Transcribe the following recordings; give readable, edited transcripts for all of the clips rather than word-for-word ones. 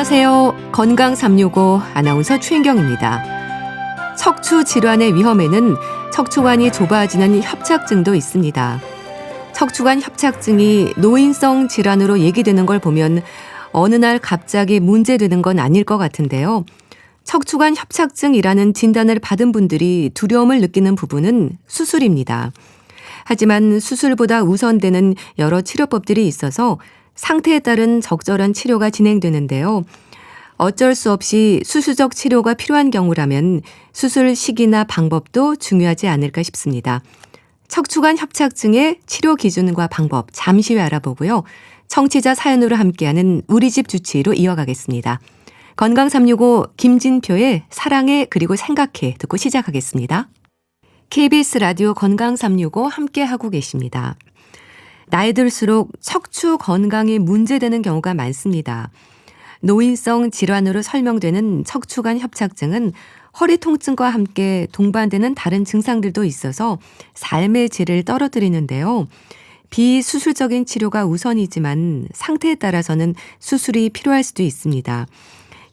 안녕하세요. 건강 365 아나운서 최인경입니다. 척추 질환의 위험에는 척추관이 좁아지는 협착증도 있습니다. 척추관 협착증이 노인성 질환으로 얘기되는 걸 보면 어느 날 갑자기 문제되는 건 아닐 것 같은데요. 척추관 협착증이라는 진단을 받은 분들이 두려움을 느끼는 부분은 수술입니다. 하지만 수술보다 우선되는 여러 치료법들이 있어서 상태에 따른 적절한 치료가 진행되는데요. 어쩔 수 없이 수술적 치료가 필요한 경우라면 수술 시기나 방법도 중요하지 않을까 싶습니다. 척추관 협착증의 치료 기준과 방법 잠시 후에 알아보고요. 청취자 사연으로 함께하는 우리 집 주치의로 이어가겠습니다. 건강 365 김진표의 사랑해 그리고 생각해 듣고 시작하겠습니다. KBS 라디오 건강 365 함께하고 계십니다. 나이 들수록 척추 건강에 문제되는 경우가 많습니다. 노인성 질환으로 설명되는 척추관 협착증은 허리 통증과 함께 동반되는 다른 증상들도 있어서 삶의 질을 떨어뜨리는데요. 비수술적인 치료가 우선이지만 상태에 따라서는 수술이 필요할 수도 있습니다.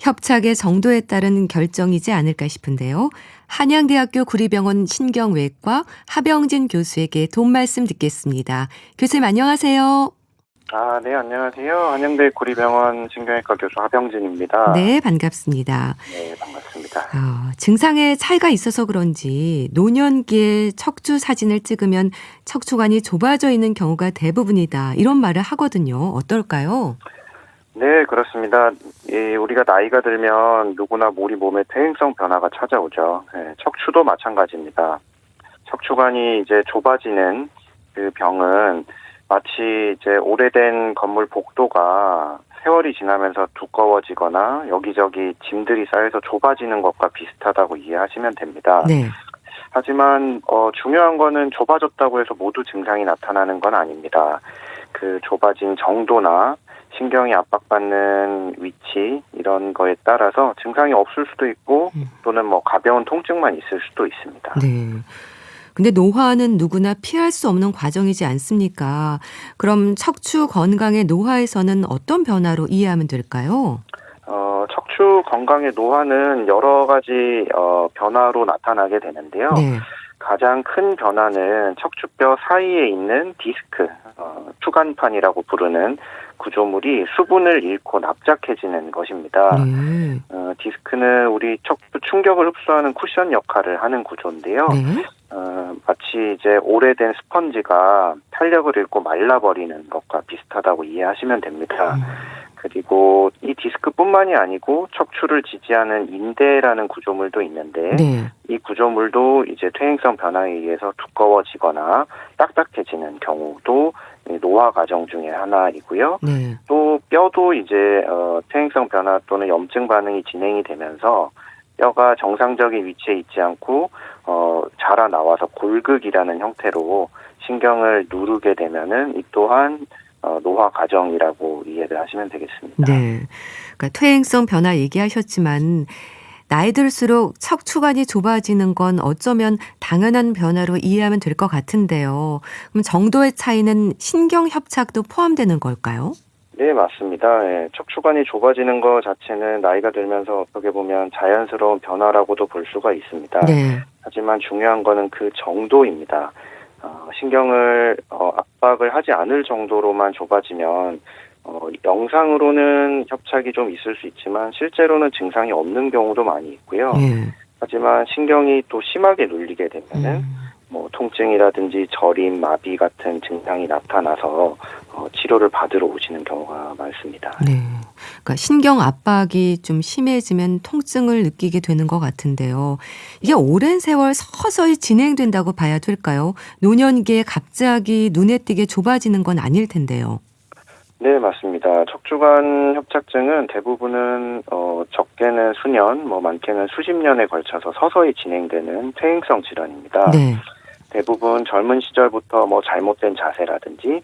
협착의 정도에 따른 결정이지 않을까 싶은데요. 한양대학교 구리병원 신경외과 하병진 교수에게 도움 말씀 듣겠습니다. 교수님 안녕하세요. 네, 안녕하세요. 한양대 구리병원 신경외과 교수 하병진입니다. 네, 반갑습니다. 네, 반갑습니다. 증상에 차이가 있어서 그런지 노년기에 척추 사진을 찍으면 척추관이 좁아져 있는 경우가 대부분이다. 이런 말을 하거든요. 어떨까요? 네, 그렇습니다. 우리가 나이가 들면 누구나 우리 몸에 퇴행성 변화가 찾아오죠. 네, 척추도 마찬가지입니다. 척추관이 이제 좁아지는 그 병은 마치 이제 오래된 건물 복도가 세월이 지나면서 두꺼워지거나 여기저기 짐들이 쌓여서 좁아지는 것과 비슷하다고 이해하시면 됩니다. 네. 하지만 중요한 거는 좁아졌다고 해서 모두 증상이 나타나는 건 아닙니다. 그 좁아진 정도나 신경이 압박받는 위치 이런 거에 따라서 증상이 없을 수도 있고 또는 뭐 가벼운 통증만 있을 수도 있습니다. 네. 근데 노화는 누구나 피할 수 없는 과정이지 않습니까? 그럼 척추 건강의 노화에서는 어떤 변화로 이해하면 될까요? 척추 건강의 노화는 여러 가지 변화로 나타나게 되는데요. 네. 가장 큰 변화는 척추뼈 사이에 있는 디스크, 추간판이라고 부르는 구조물이 수분을 잃고 납작해지는 것입니다. 네. 디스크는 우리 척추 충격을 흡수하는 쿠션 역할을 하는 구조인데요. 네. 마치 이제 오래된 스펀지가 탄력을 잃고 말라버리는 것과 비슷하다고 이해하시면 됩니다. 그리고 이 디스크뿐만이 아니고 척추를 지지하는 인대라는 구조물도 있는데 네. 이 구조물도 이제 퇴행성 변화에 의해서 두꺼워지거나 딱딱해지는 경우도 노화 과정 중에 하나이고요. 네. 또 뼈도 이제 퇴행성 변화 또는 염증 반응이 진행이 되면서 뼈가 정상적인 위치에 있지 않고 자라 나와서 골극이라는 형태로 신경을 누르게 되면은 이 또한 노화 과정이라고 이해를 하시면 되겠습니다. 네. 그러니까 퇴행성 변화 얘기하셨지만 나이 들수록 척추관이 좁아지는 건 어쩌면 당연한 변화로 이해하면 될 것 같은데요. 그럼 정도의 차이는 신경협착도 포함되는 걸까요? 네, 맞습니다. 예, 척추관이 좁아지는 것 자체는 나이가 들면서 어떻게 보면 자연스러운 변화라고도 볼 수가 있습니다. 네. 하지만 중요한 거는 그 정도입니다. 신경을 압박을 하지 않을 정도로만 좁아지면 영상으로는 협착이 좀 있을 수 있지만 실제로는 증상이 없는 경우도 많이 있고요. 예. 하지만 신경이 또 심하게 눌리게 되면은 뭐 통증이라든지 저림, 마비 같은 증상이 나타나서 치료를 받으러 오시는 경우가 많습니다. 네. 그러니까 신경 압박이 좀 심해지면 통증을 느끼게 되는 것 같은데요. 이게 오랜 세월 서서히 진행된다고 봐야 될까요? 노년기에 갑자기 눈에 띄게 좁아지는 건 아닐 텐데요. 네, 맞습니다. 척추관 협착증은 대부분은 적게는 수년, 많게는 수십 년에 걸쳐서 서서히 진행되는 퇴행성 질환입니다. 네. 대부분 젊은 시절부터 잘못된 자세라든지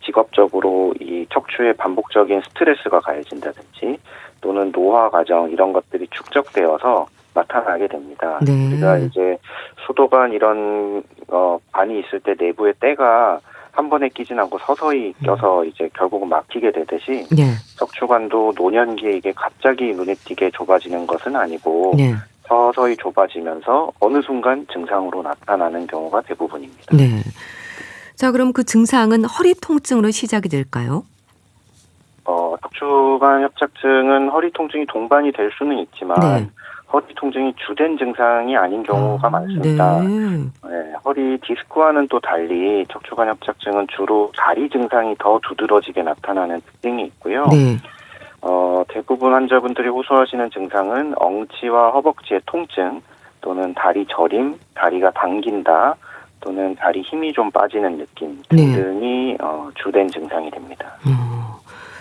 직업적으로 이 척추에 반복적인 스트레스가 가해진다든지 또는 노화 과정 이런 것들이 축적되어서 나타나게 됩니다. 네. 우리가 이제 수도관 이런 관이 있을 때 내부에 때가 한 번에 끼진 않고 서서히 껴서 이제 결국은 막히게 되듯이 네. 척추관도 노년기에 이게 갑자기 눈에 띄게 좁아지는 것은 아니고 네. 서서히 좁아지면서 어느 순간 증상으로 나타나는 경우가 대부분입니다. 네. 자, 그럼 그 증상은 허리 통증으로 시작이 될까요? 척추관 협착증은 허리 통증이 동반이 될 수는 있지만 네. 허리 통증이 주된 증상이 아닌 경우가 많습니다. 네. 네, 허리 디스크와는 또 달리 척추관 협착증은 주로 다리 증상이 더 두드러지게 나타나는 특징이 있고요. 네. 대부분 환자분들이 호소하시는 증상은 엉치와 허벅지의 통증 또는 다리 저림, 다리가 당긴다 또는 다리 힘이 좀 빠지는 느낌 네. 등등이 주된 증상이 됩니다.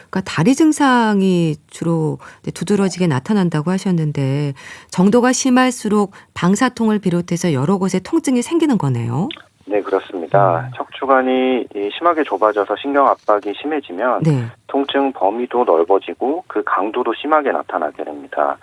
그러니까 다리 증상이 주로 두드러지게 나타난다고 하셨는데 정도가 심할수록 방사통을 비롯해서 여러 곳에 통증이 생기는 거네요. 네, 그렇습니다. 척추관이 심하게 좁아져서 신경 압박이 심해지면 네. 통증 범위도 넓어지고 그 강도도 심하게 나타나게 됩니다.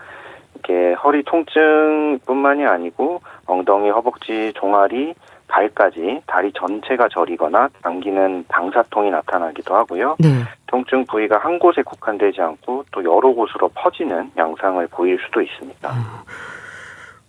이게 허리 통증뿐만이 아니고 엉덩이, 허벅지, 종아리, 발까지 다리 전체가 저리거나 당기는 방사통이 나타나기도 하고요. 네. 통증 부위가 한 곳에 국한되지 않고 또 여러 곳으로 퍼지는 양상을 보일 수도 있습니다.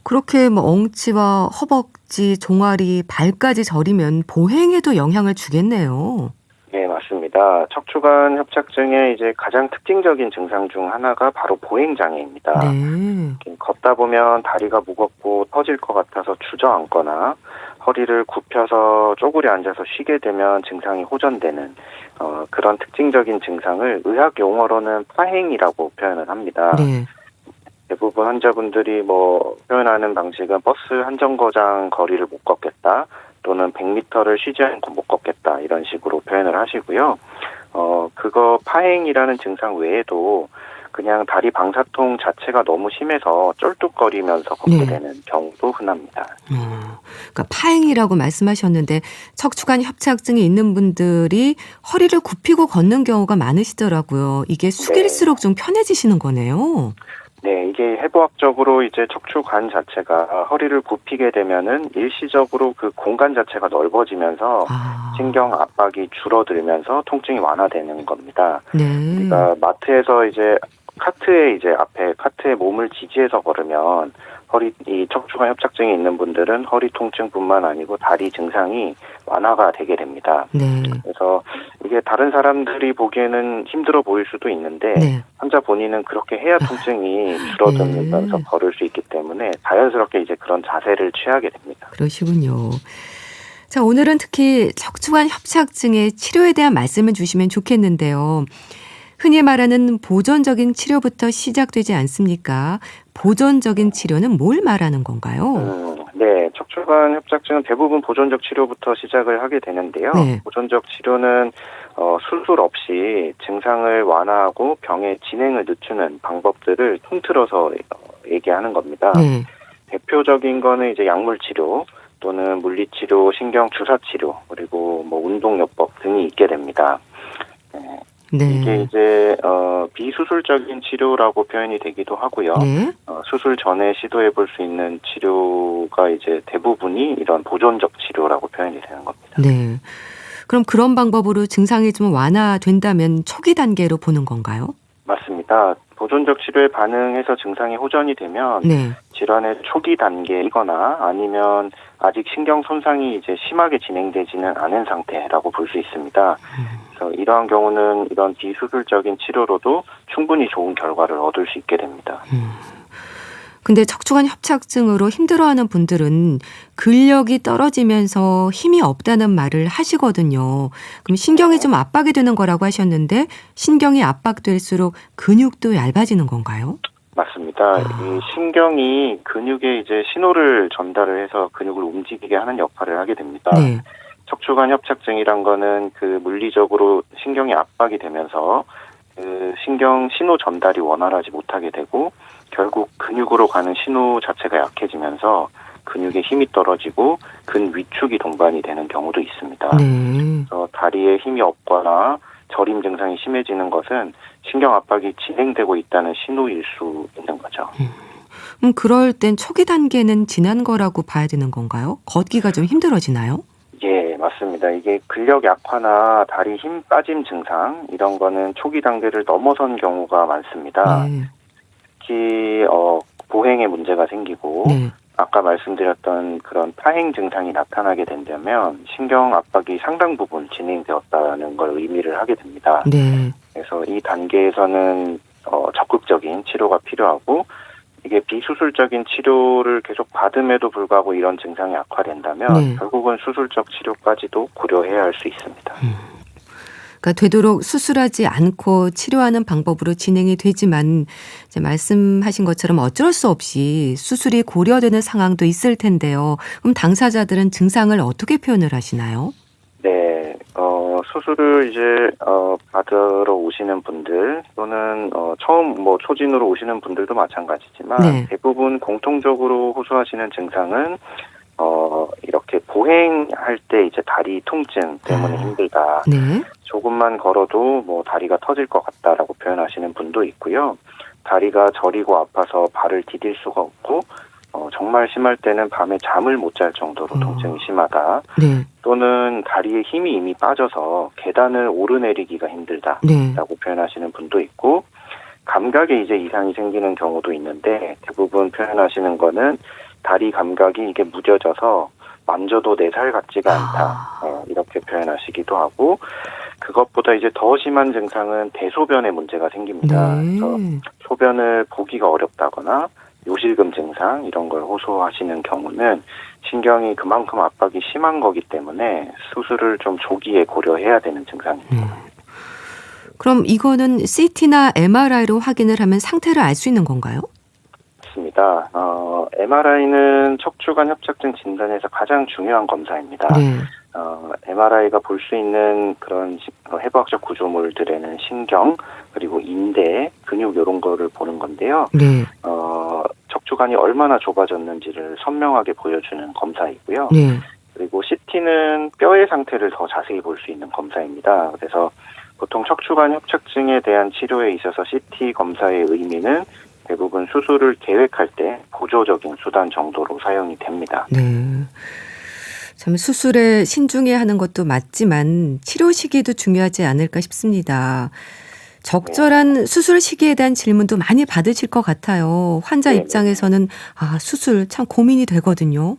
그렇게 뭐 엉치와 허벅지, 종아리, 발까지 저리면 보행에도 영향을 주겠네요. 네, 맞습니다. 척추관 협착증의 이제 가장 특징적인 증상 중 하나가 바로 보행 장애입니다. 네. 걷다 보면 다리가 무겁고 터질 것 같아서 주저앉거나 허리를 굽혀서 쪼그려 앉아서 쉬게 되면 증상이 호전되는 그런 특징적인 증상을 의학 용어로는 파행이라고 표현을 합니다. 네. 대부분 환자분들이 표현하는 방식은 버스 한 정거장 거리를 못 걷겠다 또는 100m를 쉬지 않고 못 걷겠다 이런 식으로 표현을 하시고요. 그거 파행이라는 증상 외에도 그냥 다리 방사통 자체가 너무 심해서 쩔뚝거리면서 걷게 네. 되는 경우도 흔합니다. 그러니까 파행이라고 말씀하셨는데 척추관 협착증이 있는 분들이 허리를 굽히고 걷는 경우가 많으시더라고요. 이게 숙일수록 좀 편해지시는 거네요. 네, 이게 해부학적으로 이제 척추관 자체가 허리를 굽히게 되면은 일시적으로 그 공간 자체가 넓어지면서 신경 압박이 줄어들면서 통증이 완화되는 겁니다. 네. 그러니까 마트에서 이제 앞에 카트에 몸을 지지해서 걸으면 이 척추관 협착증이 있는 분들은 허리 통증뿐만 아니고 다리 증상이 완화가 되게 됩니다. 네. 그래서 이게 다른 사람들이 보기에는 힘들어 보일 수도 있는데 네. 환자 본인은 그렇게 해야 통증이 줄어들면서 네. 걸을 수 있기 때문에 자연스럽게 이제 그런 자세를 취하게 됩니다. 그러시군요. 자, 오늘은 특히 척추관 협착증의 치료에 대한 말씀을 주시면 좋겠는데요. 흔히 말하는 보존적인 치료부터 시작되지 않습니까? 보존적인 치료는 뭘 말하는 건가요? 네, 척추관 협착증은 대부분 보존적 치료부터 시작을 하게 되는데요. 네. 보존적 치료는 수술 없이 증상을 완화하고 병의 진행을 늦추는 방법들을 통틀어서 얘기하는 겁니다. 네. 대표적인 거는 이제 약물 치료 또는 물리치료, 신경 주사 치료 그리고 운동요법 등이 있게 됩니다. 네. 이게 이제 비수술적인 치료라고 표현이 되기도 하고요. 네. 수술 전에 시도해 볼 수 있는 치료가 이제 대부분이 이런 보존적 치료라고 표현이 되는 겁니다. 네. 그럼 그런 방법으로 증상이 좀 완화된다면 초기 단계로 보는 건가요? 맞습니다. 보존적 치료에 반응해서 증상이 호전이 되면 네. 질환의 초기 단계이거나 아니면 아직 신경 손상이 이제 심하게 진행되지는 않은 상태라고 볼 수 있습니다. 그래서 이러한 경우는 이런 비수술적인 치료로도 충분히 좋은 결과를 얻을 수 있게 됩니다. 근데 척추관 협착증으로 힘들어하는 분들은 근력이 떨어지면서 힘이 없다는 말을 하시거든요. 그럼 신경이 좀 압박이 되는 거라고 하셨는데 신경이 압박될수록 근육도 얇아지는 건가요? 맞습니다. 이 신경이 근육에 이제 신호를 전달을 해서 근육을 움직이게 하는 역할을 하게 됩니다. 네. 척추관 협착증이란 거는 그 물리적으로 신경이 압박이 되면서 그 신경 신호 전달이 원활하지 못하게 되고 결국 근육으로 가는 신호 자체가 약해지면서 근육에 힘이 떨어지고 근 위축이 동반이 되는 경우도 있습니다. 네. 그래서 다리에 힘이 없거나 저림 증상이 심해지는 것은 신경 압박이 진행되고 있다는 신호일 수 있는 거죠. 그럴 땐 초기 단계는 지난 거라고 봐야 되는 건가요? 걷기가 좀 힘들어지나요? 예, 맞습니다. 이게 근력 약화나 다리 힘 빠짐 증상 이런 거는 초기 단계를 넘어선 경우가 많습니다. 네. 특히 보행에 문제가 생기고 네. 아까 말씀드렸던 그런 파행 증상이 나타나게 된다면 신경 압박이 상당 부분 진행되었다는 걸 의미를 하게 됩니다. 네. 그래서 이 단계에서는 적극적인 치료가 필요하고 이게 비수술적인 치료를 계속 받음에도 불구하고 이런 증상이 악화된다면 네. 결국은 수술적 치료까지도 고려해야 할 수 있습니다. 그러니까 되도록 수술하지 않고 치료하는 방법으로 진행이 되지만 이제 말씀하신 것처럼 어쩔 수 없이 수술이 고려되는 상황도 있을 텐데요. 그럼 당사자들은 증상을 어떻게 표현을 하시나요? 네, 수술을 이제 받으러 오시는 분들 또는 처음 초진으로 오시는 분들도 마찬가지지만 네. 대부분 공통적으로 호소하시는 증상은 이렇게 보행할 때 이제 다리 통증 때문에 힘들다. 네. 조금만 걸어도 다리가 터질 것 같다라고 표현하시는 분도 있고요. 다리가 저리고 아파서 발을 디딜 수가 없고 정말 심할 때는 밤에 잠을 못 잘 정도로 통증이 심하다. 네. 또는 다리에 힘이 이미 빠져서 계단을 오르내리기가 힘들다라고 네. 표현하시는 분도 있고 감각에 이제 이상이 생기는 경우도 있는데 대부분 표현하시는 거는 다리 감각이 이게 무뎌져서 만져도 내 살 같지가 않다. 이렇게 표현하시기도 하고 그것보다 이제 더 심한 증상은 대소변에 문제가 생깁니다. 그래서 네. 소변을 보기가 어렵다거나 요실금 증상 이런 걸 호소하시는 경우는 신경이 그만큼 압박이 심한 거기 때문에 수술을 좀 조기에 고려해야 되는 증상입니다. 그럼 이거는 CT나 MRI로 확인을 하면 상태를 알 수 있는 건가요? 맞습니다. MRI는 척추관 협착증 진단에서 가장 중요한 검사입니다. 네. MRI가 볼 수 있는 그런 해부학적 구조물들에는 신경 그리고 인대, 근육 이런 거를 보는 건데요. 네. 척추관이 얼마나 좁아졌는지를 선명하게 보여주는 검사이고요. 네. 그리고 CT는 뼈의 상태를 더 자세히 볼 수 있는 검사입니다. 그래서 보통 척추관 협착증에 대한 치료에 있어서 CT 검사의 의미는 대부분 수술을 계획할 때 보조적인 수단 정도로 사용이 됩니다. 네. 참 수술에 신중해야 하는 것도 맞지만 치료 시기도 중요하지 않을까 싶습니다. 적절한 수술 시기에 대한 질문도 많이 받으실 것 같아요. 환자 네네. 입장에서는 수술 참 고민이 되거든요.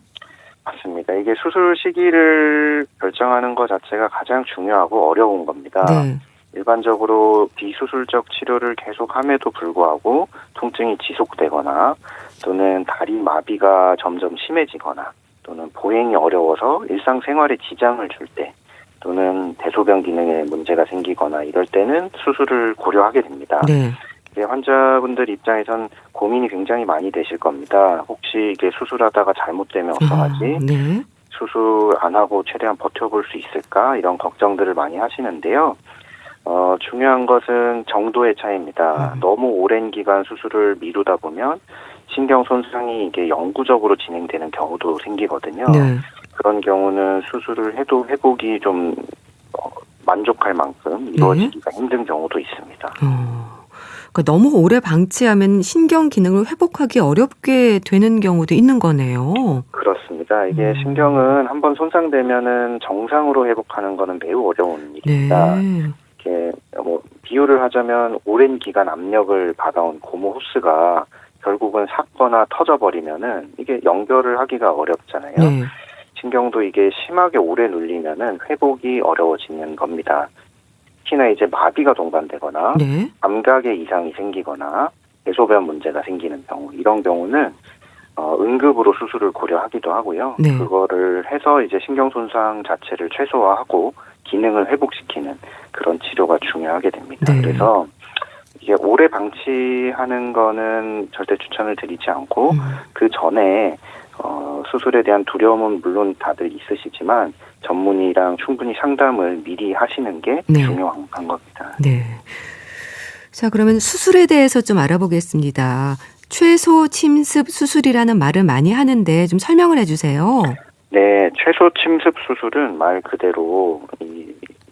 맞습니다. 이게 수술 시기를 결정하는 것 자체가 가장 중요하고 어려운 겁니다. 네. 일반적으로 비수술적 치료를 계속함에도 불구하고 통증이 지속되거나 또는 다리 마비가 점점 심해지거나 또는 보행이 어려워서 일상생활에 지장을 줄 때 또는 대소변 기능에 문제가 생기거나 이럴 때는 수술을 고려하게 됩니다. 네. 환자분들 입장에선 고민이 굉장히 많이 되실 겁니다. 혹시 이게 수술하다가 잘못되면 어떡하지? 네. 수술 안 하고 최대한 버텨볼 수 있을까? 이런 걱정들을 많이 하시는데요. 중요한 것은 정도의 차이입니다. 너무 오랜 기간 수술을 미루다 보면 신경 손상이 이게 영구적으로 진행되는 경우도 생기거든요. 네. 그런 경우는 수술을 해도 회복이 좀 만족할 만큼 이루어지기가 힘든 경우도 있습니다. 그러니까 너무 오래 방치하면 신경 기능을 회복하기 어렵게 되는 경우도 있는 거네요. 그렇습니다. 이게 신경은 한번 손상되면은 정상으로 회복하는 거는 매우 어려운 일입니다. 네. 이렇게 비유를 하자면 오랜 기간 압력을 받아온 고무 호스가 결국은 삭거나 터져버리면은 이게 연결을 하기가 어렵잖아요. 네. 신경도 이게 심하게 오래 눌리면은 회복이 어려워지는 겁니다. 특히나 이제 마비가 동반되거나 네. 감각에 이상이 생기거나 대소변 문제가 생기는 경우 이런 경우는 응급으로 수술을 고려하기도 하고요. 네. 그거를 해서 이제 신경 손상 자체를 최소화하고 기능을 회복시키는 그런 치료가 중요하게 됩니다. 네. 그래서 이게 오래 방치하는 거는 절대 추천을 드리지 않고 그 전에 수술에 대한 두려움은 물론 다들 있으시지만 전문의랑 충분히 상담을 미리 하시는 게 네. 중요한 겁니다. 네. 자, 그러면 수술에 대해서 좀 알아보겠습니다. 최소 침습 수술이라는 말을 많이 하는데 좀 설명을 해주세요. 네, 최소 침습 수술은 말 그대로 이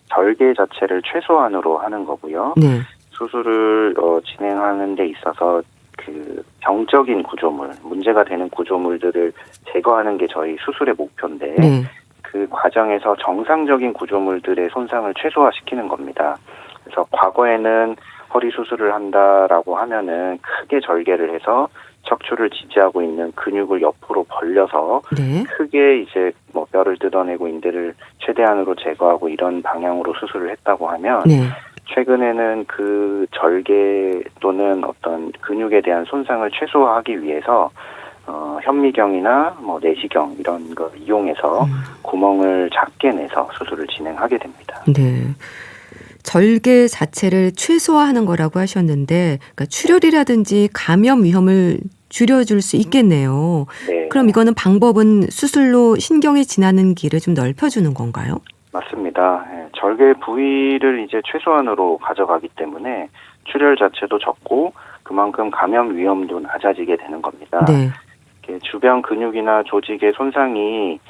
절개 자체를 최소한으로 하는 거고요. 네. 수술을 진행하는 데 있어서 그 병적인 구조물, 문제가 되는 구조물들을 제거하는 게 저희 수술의 목표인데 네. 그 과정에서 정상적인 구조물들의 손상을 최소화시키는 겁니다. 그래서 과거에는 허리 수술을 한다라고 하면은 크게 절개를 해서 척추를 지지하고 있는 근육을 옆으로 벌려서 네. 크게 이제 뭐 뼈를 뜯어내고 인대를 최대한으로 제거하고 이런 방향으로 수술을 했다고 하면 네. 최근에는 그 절개 또는 어떤 근육에 대한 손상을 최소화하기 위해서 현미경이나 뭐 내시경 이런 걸 이용해서 구멍을 작게 내서 수술을 진행하게 됩니다. 네. 절개 자체를 최소화하는 거라고 하셨는데, 그러니까 출혈이라든지 감염 위험을 줄여줄 수 있겠네요. 네, 그럼 이거는 방법은 수술로 신경이 지나는 길을 좀 넓혀주는 건가요? 맞습니다. 예, 절개 부위를 이제 최소한으로 가져가기 때문에 출혈 자체도 적고 그만큼 감염 위험도 낮아지게 되는 겁니다. 네. 이렇게 주변 근육이나 조직의 손상이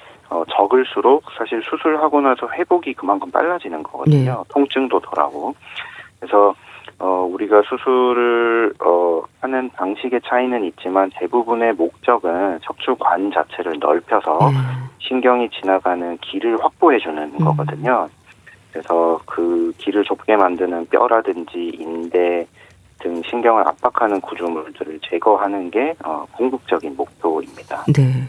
적을수록 사실 수술하고 나서 회복이 그만큼 빨라지는 거거든요. 네. 통증도 덜하고. 그래서 우리가 수술을 하는 방식의 차이는 있지만 대부분의 목적은 척추관 자체를 넓혀서 네. 신경이 지나가는 길을 확보해주는 거거든요. 그래서 그 길을 좁게 만드는 뼈라든지 인대 등 신경을 압박하는 구조물들을 제거하는 게 궁극적인 목표입니다. 네.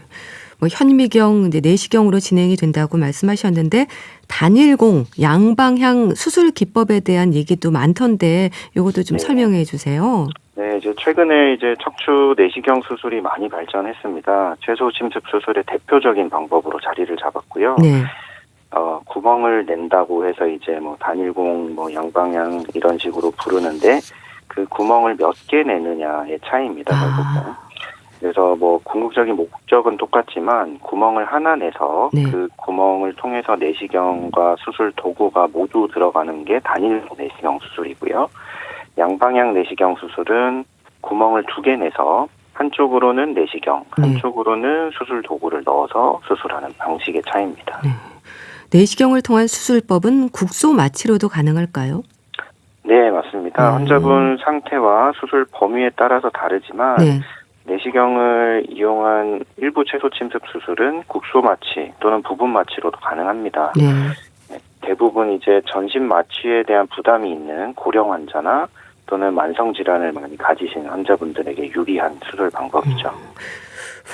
뭐 현미경, 내시경으로 진행이 된다고 말씀하셨는데 단일공, 양방향 수술 기법에 대한 얘기도 많던데 이것도 좀 네. 설명해 주세요. 네, 이제 최근에 이제 척추 내시경 수술이 많이 발전했습니다. 최소 침습 수술의 대표적인 방법으로 자리를 잡았고요. 네. 구멍을 낸다고 해서 이제 뭐 단일공, 뭐 양방향 이런 식으로 부르는데 그 구멍을 몇 개 내느냐의 차이입니다, 결국은. 그래서 뭐 궁극적인 목적은 똑같지만 구멍을 하나 내서 네. 그 구멍을 통해서 내시경과 수술 도구가 모두 들어가는 게 단일 내시경 수술이고요. 양방향 내시경 수술은 구멍을 2개 내서 한쪽으로는 내시경, 한쪽으로는 수술 도구를 넣어서 수술하는 방식의 차이입니다. 네. 내시경을 통한 수술법은 국소 마취로도 가능할까요? 네, 맞습니다. 환자분 상태와 수술 범위에 따라서 다르지만 네. 내시경을 이용한 일부 최소 침습 수술은 국소 마취 또는 부분 마취로도 가능합니다. 네. 대부분 이제 전신 마취에 대한 부담이 있는 고령 환자나 또는 만성 질환을 많이 가지신 환자분들에게 유리한 수술 방법이죠.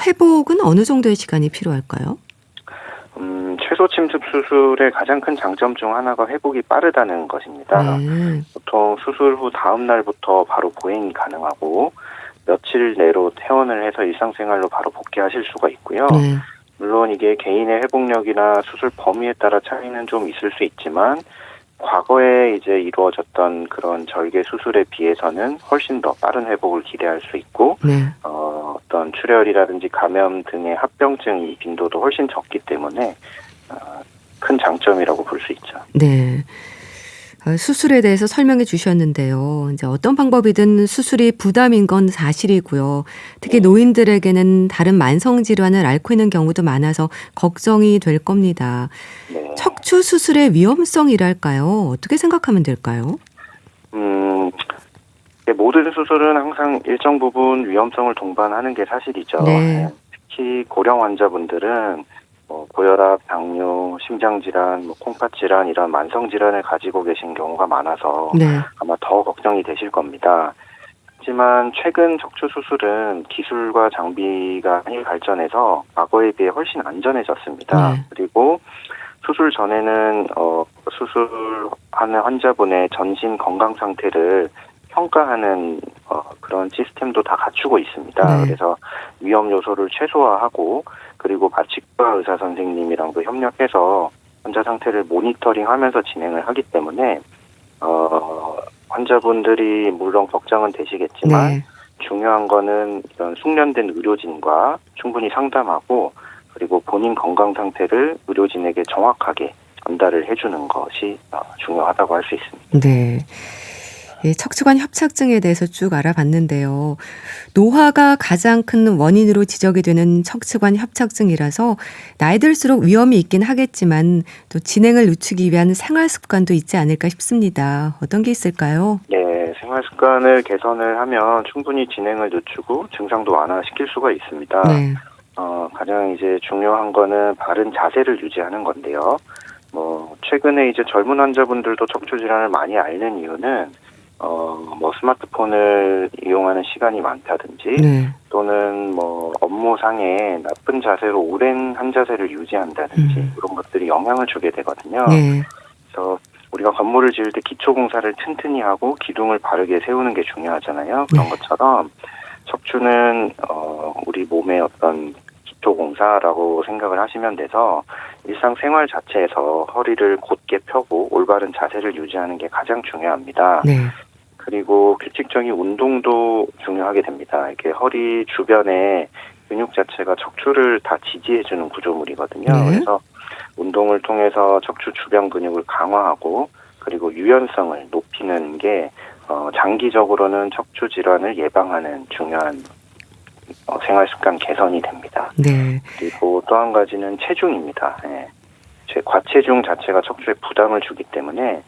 회복은 어느 정도의 시간이 필요할까요? 최소 침습 수술의 가장 큰 장점 중 하나가 회복이 빠르다는 것입니다. 네. 보통 수술 후 다음 날부터 바로 보행이 가능하고 며칠 내로 퇴원을 해서 일상생활로 바로 복귀하실 수가 있고요. 네. 물론 이게 개인의 회복력이나 수술 범위에 따라 차이는 좀 있을 수 있지만 과거에 이제 이루어졌던 그런 절개 수술에 비해서는 훨씬 더 빠른 회복을 기대할 수 있고 네. 어떤 출혈이라든지 감염 등의 합병증 빈도도 훨씬 적기 때문에 큰 장점이라고 볼 수 있죠. 네. 수술에 대해서 설명해 주셨는데요. 이제 어떤 방법이든 수술이 부담인 건 사실이고요. 특히 노인들에게는 다른 만성 질환을 앓고 있는 경우도 많아서 걱정이 될 겁니다. 네. 척추 수술의 위험성이랄까요? 어떻게 생각하면 될까요? 모든 수술은 항상 일정 부분 위험성을 동반하는 게 사실이죠. 네. 특히 고령 환자분들은 고혈압, 당뇨, 심장질환, 콩팥질환 이런 만성질환을 가지고 계신 경우가 많아서 네. 아마 더 걱정이 되실 겁니다. 하지만 최근 척추 수술은 기술과 장비가 많이 발전해서 과거에 비해 훨씬 안전해졌습니다. 네. 그리고 수술 전에는 수술하는 환자분의 전신 건강 상태를 평가하는 그런 시스템도 다 갖추고 있습니다. 네. 그래서 위험 요소를 최소화하고 그리고 마취과 의사 선생님이랑도 협력해서 환자 상태를 모니터링하면서 진행을 하기 때문에 환자분들이 물론 걱정은 되시겠지만 네. 중요한 거는 이런 숙련된 의료진과 충분히 상담하고 그리고 본인 건강 상태를 의료진에게 정확하게 전달을 해주는 것이 중요하다고 할 수 있습니다. 네. 척추관 협착증에 대해서 쭉 알아봤는데요. 노화가 가장 큰 원인으로 지적이 되는 척추관 협착증이라서 나이 들수록 위험이 있긴 하겠지만 또 진행을 늦추기 위한 생활 습관도 있지 않을까 싶습니다. 어떤 게 있을까요? 네, 생활 습관을 개선을 하면 충분히 진행을 늦추고 증상도 완화시킬 수가 있습니다. 네. 가장 이제 중요한 거는 바른 자세를 유지하는 건데요. 최근에 이제 젊은 환자분들도 척추 질환을 많이 앓는 이유는 스마트폰을 이용하는 시간이 많다든지 네. 또는 업무상에 나쁜 자세로 오랜 한 자세를 유지한다든지 이런 것들이 영향을 주게 되거든요. 네. 그래서 우리가 건물을 지을 때 기초 공사를 튼튼히 하고 기둥을 바르게 세우는 게 중요하잖아요. 그런 것처럼 척추는 우리 몸의 어떤 기초 공사라고 생각을 하시면 돼서 일상생활 자체에서 허리를 곧게 펴고 올바른 자세를 유지하는 게 가장 중요합니다. 네. 그리고 규칙적인 운동도 중요하게 됩니다. 이렇게 허리 주변에 근육 자체가 척추를 다 지지해주는 구조물이거든요. 네. 그래서 운동을 통해서 척추 주변 근육을 강화하고 그리고 유연성을 높이는 게 장기적으로는 척추 질환을 예방하는 중요한 생활 습관 개선이 됩니다. 네. 그리고 또 한 가지는 체중입니다. 과체중 자체가 척추에 부담을 주기 때문에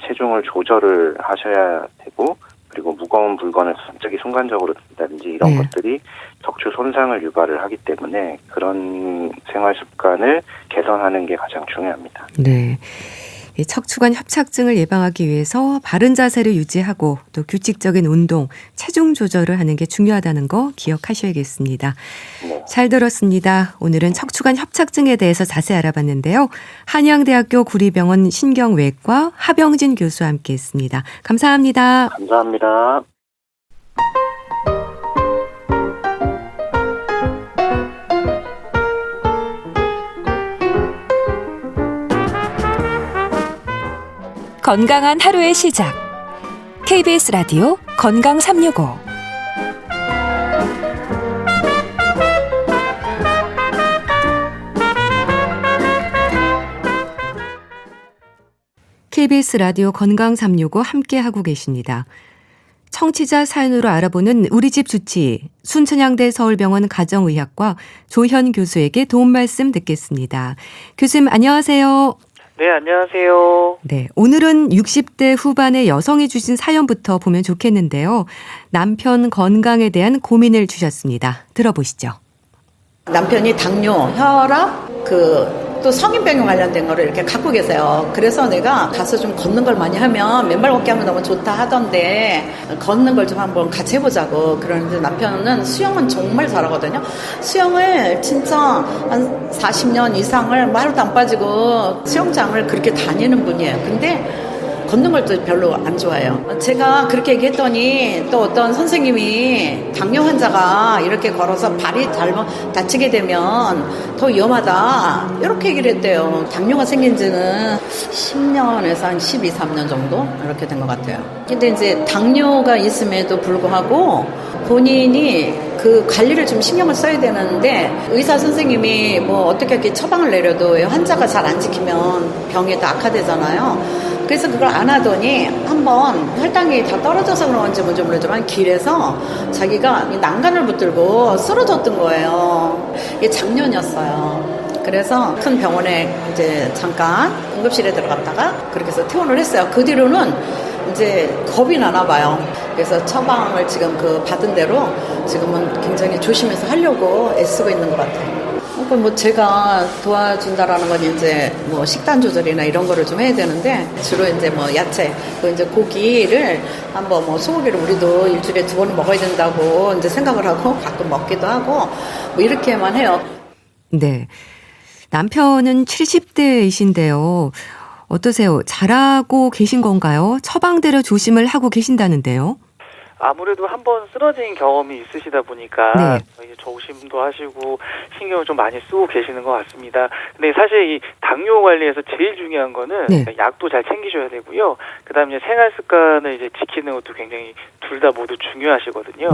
체중을 조절을 하셔야 되고 그리고 무거운 물건을 갑자기 순간적으로 든다든지 이런 것들이 척추 손상을 유발을 하기 때문에 그런 생활 습관을 개선하는 게 가장 중요합니다. 네. 이 척추관 협착증을 예방하기 위해서 바른 자세를 유지하고 또 규칙적인 운동, 체중 조절을 하는 게 중요하다는 거 기억하셔야겠습니다. 네. 잘 들었습니다. 오늘은 척추관 협착증에 대해서 자세히 알아봤는데요. 한양대학교 구리병원 신경외과 하병진 교수와 함께했습니다. 감사합니다. 감사합니다. 건강한 하루의 시작. KBS 라디오 건강 365. KBS 라디오 건강 365 함께하고 계십니다. 청취자 사연으로 알아보는 우리 집 주치 순천향대 서울병원 가정의학과 조현 교수에게 도움 말씀 듣겠습니다. 교수님 안녕하세요. 네, 안녕하세요. 네, 오늘은 60대 후반의 여성이 주신 사연부터 보면 좋겠는데요. 남편 건강에 대한 고민을 주셨습니다. 들어보시죠. 남편이 당뇨, 혈압, 또 성인병에 관련된 거를 이렇게 갖고 계세요. 그래서 내가 가서 좀 걷는 걸 많이 하면 맨발 걷기 하면 너무 좋다 하던데 걷는 걸 좀 한번 같이 해보자고. 그러는데 남편은 수영은 정말 잘하거든요. 수영을 진짜 한 40년 이상을 하루도 안 빠지고 수영장을 그렇게 다니는 분이에요. 근데 걷는 걸 또 별로 안 좋아해요. 제가 그렇게 얘기했더니 또 어떤 선생님이 당뇨 환자가 이렇게 걸어서 발이 잘못 다치게 되면 더 위험하다 이렇게 얘기를 했대요. 당뇨가 생긴 지는 10년에서 한 12, 13년 정도 이렇게 된 것 같아요. 근데 이제 당뇨가 있음에도 불구하고 본인이 그 관리를 좀 신경을 써야 되는데 의사 선생님이 어떻게 이렇게 처방을 내려도 환자가 잘 안 지키면 병이 더 악화되잖아요. 그래서 그걸 안 하더니 한번 혈당이 다 떨어져서 그런 건지 뭔지 모르지만 길에서 자기가 난간을 붙들고 쓰러졌던 거예요. 이게 작년이었어요. 그래서 큰 병원에 이제 잠깐 응급실에 들어갔다가 그렇게 해서 퇴원을 했어요. 그 뒤로는 이제 겁이 나나 봐요. 그래서 처방을 지금 받은 대로 지금은 굉장히 조심해서 하려고 애쓰고 있는 것 같아요. 그러니까 제가 도와준다라는 건 이제 식단 조절이나 이런 거를 좀 해야 되는데 주로 이제 야채, 이제 고기를 한번 소고기를 우리도 일주일에 2번은 먹어야 된다고 이제 생각을 하고 가끔 먹기도 하고 이렇게만 해요. 네. 남편은 70대이신데요. 어떠세요? 잘하고 계신 건가요? 처방대로 조심을 하고 계신다는데요. 아무래도 한번 쓰러진 경험이 있으시다 보니까 네. 이제 조심도 하시고 신경을 좀 많이 쓰고 계시는 것 같습니다. 근데 사실 이 당뇨 관리에서 제일 중요한 거는 약도 잘 챙기셔야 되고요. 그다음에 생활 습관을 이제 지키는 것도 굉장히 둘 다 모두 중요하시거든요.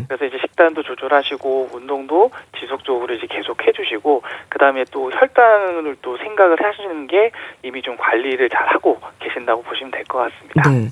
그래서 이제 식단도 조절하시고 운동도 지속적으로 이제 계속 해주시고 그다음에 또 혈당을 또 생각을 하시는 게 이미 좀 관리를 잘 하고 계신다고 보시면 될 것 같습니다. 네.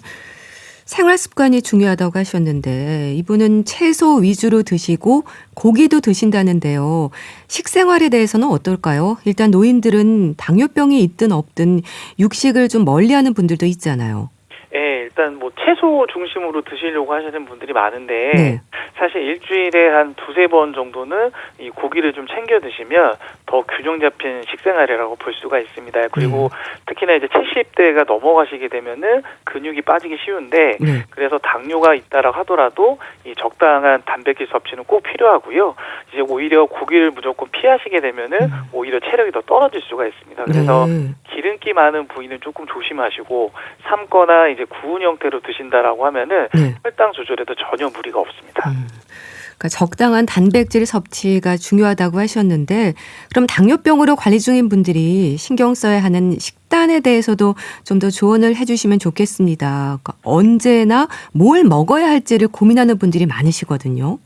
생활 습관이 중요하다고 하셨는데 이분은 채소 위주로 드시고 고기도 드신다는데요. 식생활에 대해서는 어떨까요? 일단 노인들은 당뇨병이 있든 없든 육식을 좀 멀리하는 분들도 있잖아요. 예, 일단 뭐 채소 중심으로 드시려고 하시는 분들이 많은데 네. 사실 일주일에 한 2-3번 정도는 이 고기를 좀 챙겨 드시면 더 균형 잡힌 식생활이라고 볼 수가 있습니다. 그리고 특히나 이제 70대가 넘어가시게 되면은 근육이 빠지기 쉬운데 네. 그래서 당뇨가 있다라고 하더라도 이 적당한 단백질 섭취는 꼭 필요하고요. 이제 오히려 고기를 무조건 피하시게 되면은 오히려 체력이 더 떨어질 수가 있습니다. 그래서 네. 기름기 많은 부위는 조금 조심하시고 삶거나 이제 구운 형태로 드신다라고 하면은 네. 혈당 조절에도 전혀 무리가 없습니다. 그러니까 적당한 단백질 섭취가 중요하다고 하셨는데 그럼 당뇨병으로 관리 중인 분들이 신경 써야 하는 식단에 대해서도 좀 더 조언을 해주시면 좋겠습니다. 그러니까 언제나 뭘 먹어야 할지를 고민하는 분들이 많으시거든요.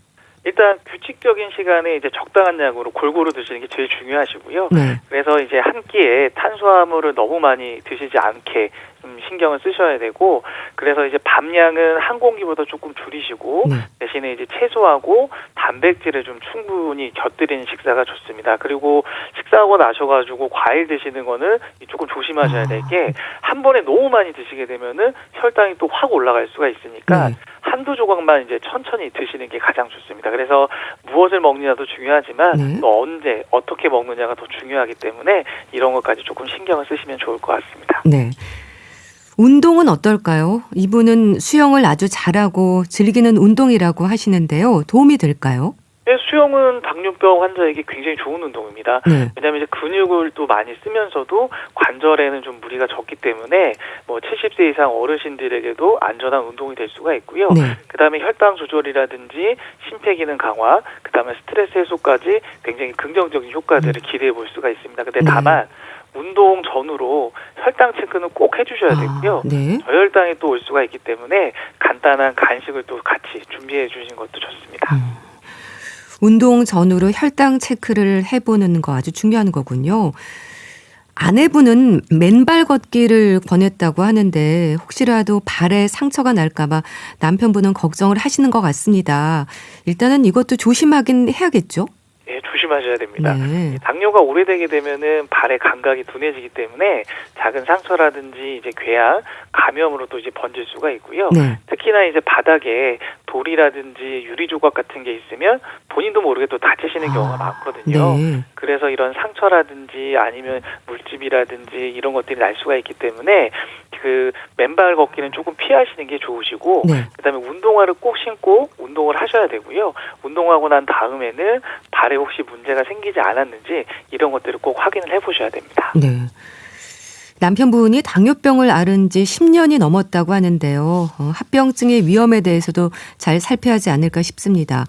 일단 규칙적인 시간에 이제 적당한 양으로 골고루 드시는 게 제일 중요하시고요. 네. 그래서 이제 한 끼에 탄수화물을 너무 많이 드시지 않게 좀 신경을 쓰셔야 되고, 그래서 이제 밥량은 한 공기보다 조금 줄이시고 네. 대신에 이제 채소하고 단백질을 좀 충분히 곁들이는 식사가 좋습니다. 그리고 식사하고 나셔가지고 과일 드시는 거는 조금 조심하셔야 될 게 한 번에 너무 많이 드시게 되면은 혈당이 또 확 올라갈 수가 있으니까 네. 한두 조각만 이제 천천히 드시는 게 가장 좋습니다. 그래서 무엇을 먹느냐도 중요하지만 네. 또 언제 어떻게 먹느냐가 더 중요하기 때문에 이런 것까지 조금 신경을 쓰시면 좋을 것 같습니다. 네. 운동은 어떨까요? 이분은 수영을 아주 잘하고 즐기는 운동이라고 하시는데요. 도움이 될까요? 네, 수영은 당뇨병 환자에게 굉장히 좋은 운동입니다. 네. 왜냐하면 이제 근육을 또 많이 쓰면서도 관절에는 좀 무리가 적기 때문에 뭐 70세 이상 어르신들에게도 안전한 운동이 될 수가 있고요. 네. 그다음에 혈당 조절이라든지 심폐기능 강화, 그다음에 스트레스 해소까지 굉장히 긍정적인 효과들을 기대해 볼 수가 있습니다. 근데 네. 다만 운동 전후로 혈당 체크는 꼭 해주셔야 되고요. 네. 저혈당이 또 올 수가 있기 때문에 간단한 간식을 또 같이 준비해 주신 것도 좋습니다. 운동 전후로 혈당 체크를 해보는 거 아주 중요한 거군요. 아내분은 맨발 걷기를 권했다고 하는데 혹시라도 발에 상처가 날까 봐 남편분은 걱정을 하시는 것 같습니다. 일단은 이것도 조심하긴 해야겠죠? 네, 조심하셔야 됩니다. 네. 당뇨가 오래되게 되면은 발의 감각이 둔해지기 때문에 작은 상처라든지 이제 궤양, 감염으로 또 이제 번질 수가 있고요. 네. 특히나 이제 바닥에 돌이라든지 유리 조각 같은 게 있으면 본인도 모르게 또 다치시는 경우가 많거든요. 네. 그래서 이런 상처라든지 아니면 물집이라든지 이런 것들이 날 수가 있기 때문에 그 맨발 걷기는 조금 피하시는 게 좋으시고, 네. 그다음에 운동화를 꼭 신고 운동을 하셔야 되고요. 운동하고 난 다음에는 발에 혹시 문제가 생기지 않았는지 이런 것들을 꼭 확인을 해보셔야 됩니다. 네. 남편분이 당뇨병을 앓은 지 10년이 넘었다고 하는데요. 합병증의 위험에 대해서도 잘 살펴야 하지 않을까 싶습니다.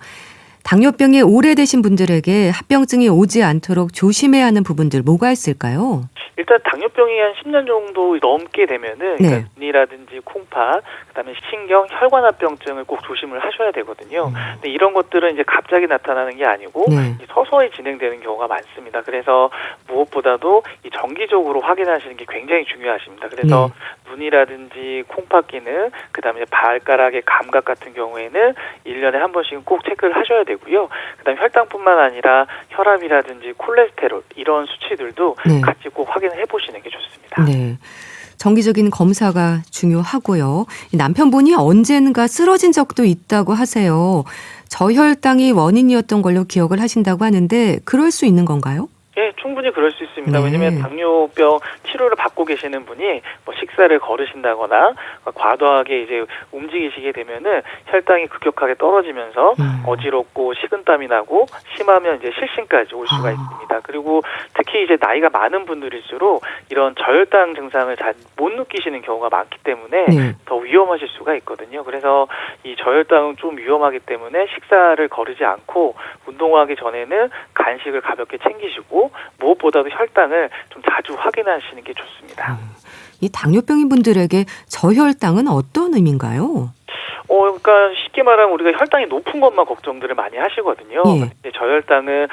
당뇨병이 오래되신 분들에게 합병증이 오지 않도록 조심해야 하는 부분들 뭐가 있을까요? 일단 당뇨병이 한 10년 정도 넘게 되면은 네. 눈이라든지 콩팥, 그다음에 신경, 혈관합병증을 꼭 조심을 하셔야 되거든요. 근데 이런 것들은 이제 갑자기 나타나는 게 아니고 네. 서서히 진행되는 경우가 많습니다. 그래서 무엇보다도 이 정기적으로 확인하시는 게 굉장히 중요하십니다. 그래서 눈이라든지 콩팥 기능, 그다음에 이제 발가락의 감각 같은 경우에는 1년에 한 번씩은 꼭 체크를 하셔야 되고요. 그다음에 혈당뿐만 아니라 혈압이라든지 콜레스테롤 이런 수치들도 네. 같이 꼭 확인을 해보시는 게 좋습니다. 네. 정기적인 검사가 중요하고요. 남편분이 언젠가 쓰러진 적도 있다고 하세요. 저혈당이 원인이었던 걸로 기억을 하신다고 하는데 그럴 수 있는 건가요? 예, 충분히 그럴 수 있습니다. 네. 왜냐하면 당뇨병 치료를 받고 계시는 분이 뭐 식사를 거르신다거나 과도하게 이제 움직이시게 되면은 혈당이 급격하게 떨어지면서 어지럽고 식은땀이 나고 심하면 이제 실신까지 올 수가 있습니다. 그리고 특히 이제 나이가 많은 분들일수록 이런 저혈당 증상을 잘 못 느끼시는 경우가 많기 때문에 네. 더 위험하실 수가 있거든요. 그래서 이 저혈당은 좀 위험하기 때문에 식사를 거르지 않고 운동하기 전에는 간식을 가볍게 챙기시고 무엇보다도 혈당을 좀 자주 확인하시는 게 좋습니다. 이 당뇨병인 분들에게 저혈당은 어떤 의미인가요? 그러니까 쉽게 말하면 우리가 혈당이 높은 것만 걱정들을 많이 하시거든요. 예. 근데 저혈당은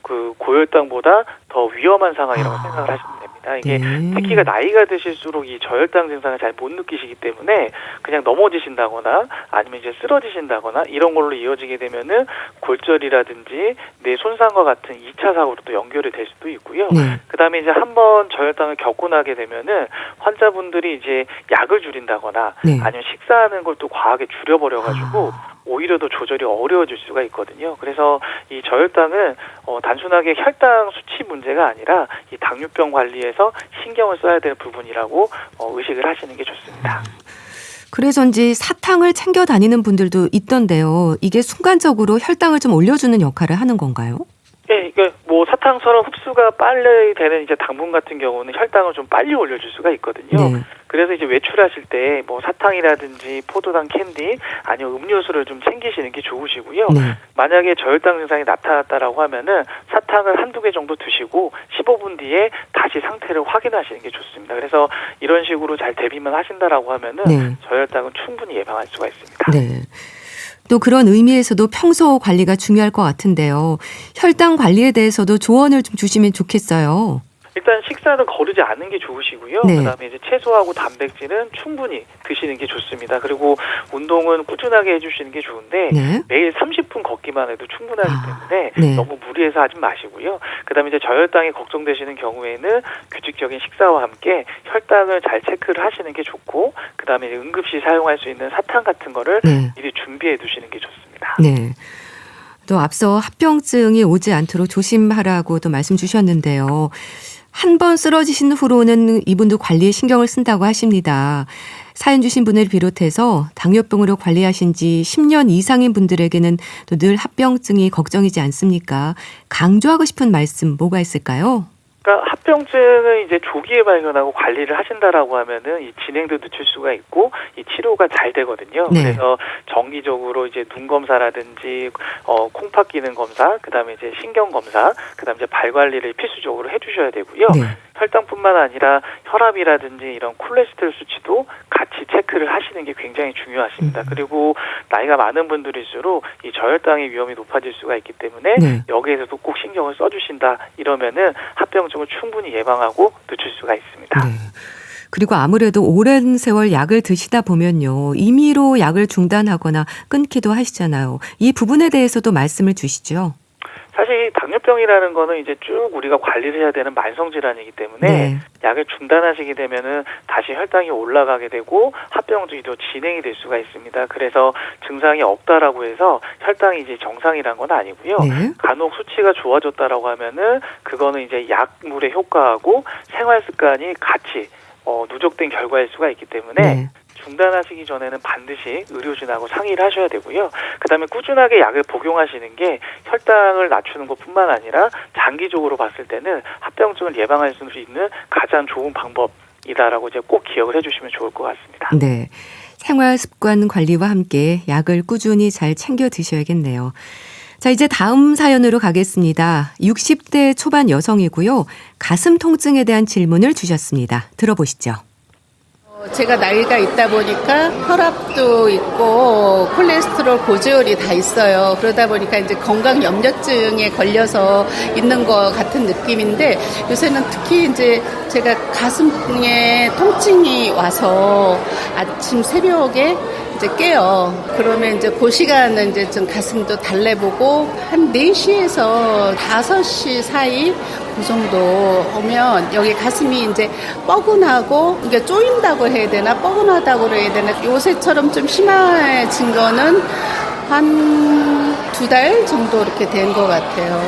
그 고혈당보다 더 위험한 상황이라고 생각을 하시면 됩니다. 있습니다. 이게 특히가 나이가 드실수록 이 저혈당 증상을 잘 못 느끼시기 때문에 그냥 넘어지신다거나 아니면 이제 쓰러지신다거나 이런 걸로 이어지게 되면은 골절이라든지 뇌 손상과 같은 2차 사고로 또 연결이 될 수도 있고요. 그다음에 이제 한번 저혈당을 겪고 나게 되면은 환자분들이 이제 약을 줄인다거나 아니면 식사하는 걸 또 과하게 줄여버려가지고 오히려 더 조절이 어려워질 수가 있거든요. 그래서 이 저혈당은 단순하게 혈당 수치 문제가 아니라 이 당뇨병 관리에서 신경을 써야 될 부분이라고 의식을 하시는 게 좋습니다. 그래서인지 사탕을 챙겨 다니는 분들도 있던데요. 이게 순간적으로 혈당을 좀 올려주는 역할을 하는 건가요? 네, 이게 뭐 사탕처럼 흡수가 빨리 되는 이제 당분 같은 경우는 혈당을 좀 빨리 올려줄 수가 있거든요. 그래서 이제 외출하실 때 뭐 사탕이라든지 포도당 캔디 아니면 음료수를 좀 챙기시는 게 좋으시고요. 만약에 저혈당 증상이 나타났다라고 하면은 사탕을 한두 개 정도 드시고 15분 뒤에 다시 상태를 확인하시는 게 좋습니다. 그래서 이런 식으로 잘 대비만 하신다라고 하면은 저혈당은 충분히 예방할 수가 있습니다. 네. 또 그런 의미에서도 평소 관리가 중요할 것 같은데요. 혈당 관리에 대해서도 조언을 좀 주시면 좋겠어요. 일단 식사는 거르지 않는 게 좋으시고요. 그다음에 이제 채소하고 단백질은 충분히 드시는 게 좋습니다. 그리고 운동은 꾸준하게 해주시는 게 좋은데 매일 30분 걷기만 해도 충분하기 때문에 너무 무리해서 하지 마시고요. 그다음에 이제 저혈당이 걱정되시는 경우에는 규칙적인 식사와 함께 혈당을 잘 체크를 하시는 게 좋고, 그다음에 이제 응급시 사용할 수 있는 사탕 같은 거를 미리 준비해 두시는 게 좋습니다. 네. 또 앞서 합병증이 오지 않도록 조심하라고도 말씀 주셨는데요. 한 번 쓰러지신 후로는 이분도 관리에 신경을 쓴다고 하십니다. 사연 주신 분을 비롯해서 당뇨병으로 관리하신 지 10년 이상인 분들에게는 또 늘 합병증이 걱정이지 않습니까? 강조하고 싶은 말씀 뭐가 있을까요? 그러니까 합병증을 이제 조기에 발견하고 관리를 하신다라고 하면은 이 진행도 늦출 수가 있고 이 치료가 잘 되거든요. 그래서 정기적으로 이제 눈 검사라든지 콩팥 기능 검사, 그다음에 이제 신경 검사, 그다음에 이제 발 관리를 필수적으로 해주셔야 되고요. 혈당뿐만 아니라 혈압이라든지 이런 콜레스테롤 수치도 같이 체크를 하시는 게 굉장히 중요하십니다. 그리고 나이가 많은 분들일수록 이 저혈당의 위험이 높아질 수가 있기 때문에 여기에서도 꼭 신경을 써주신다 이러면은 합병증을 충분히 예방하고 늦출 수가 있습니다. 그리고 아무래도 오랜 세월 약을 드시다 보면요. 임의로 약을 중단하거나 끊기도 하시잖아요. 이 부분에 대해서도 말씀을 주시죠. 사실 당뇨병이라는 거는 이제 쭉 우리가 관리를 해야 되는 만성 질환이기 때문에 약을 중단하시게 되면은 다시 혈당이 올라가게 되고 합병증이 더 진행이 될 수가 있습니다. 그래서 증상이 없다라고 해서 혈당이 이제 정상이란 건 아니고요. 간혹 수치가 좋아졌다라고 하면은 그거는 이제 약물의 효과하고 생활 습관이 같이 누적된 결과일 수가 있기 때문에 중단하시기 전에는 반드시 의료진하고 상의를 하셔야 되고요. 그다음에 꾸준하게 약을 복용하시는 게 혈당을 낮추는 것뿐만 아니라 장기적으로 봤을 때는 합병증을 예방할 수 있는 가장 좋은 방법이다라고 이제 꼭 기억을 해주시면 좋을 것 같습니다. 네, 생활 습관 관리와 함께 약을 꾸준히 잘 챙겨 드셔야겠네요. 자, 이제 다음 사연으로 가겠습니다. 60대 초반 여성이고요. 가슴 통증에 대한 질문을 주셨습니다. 들어보시죠. 제가 나이가 있다 보니까 혈압도 있고 콜레스테롤 고지혈이 다 있어요. 그러다 보니까 이제 건강 염려증에 걸려서 있는 것 같은 느낌인데 요새는 특히 이제 제가 가슴에 통증이 와서 아침 새벽에 이제 깨요. 그러면 이제 그 시간은 이제 좀 가슴도 달래보고 한 4시에서 5시 사이 그 정도 오면 여기 가슴이 이제 뻐근하고 이게 쪼인다고 해야 되나 뻐근하다고 해야 되나 요새처럼 좀 심해진 거는 한 2달 정도 이렇게 된 것 같아요.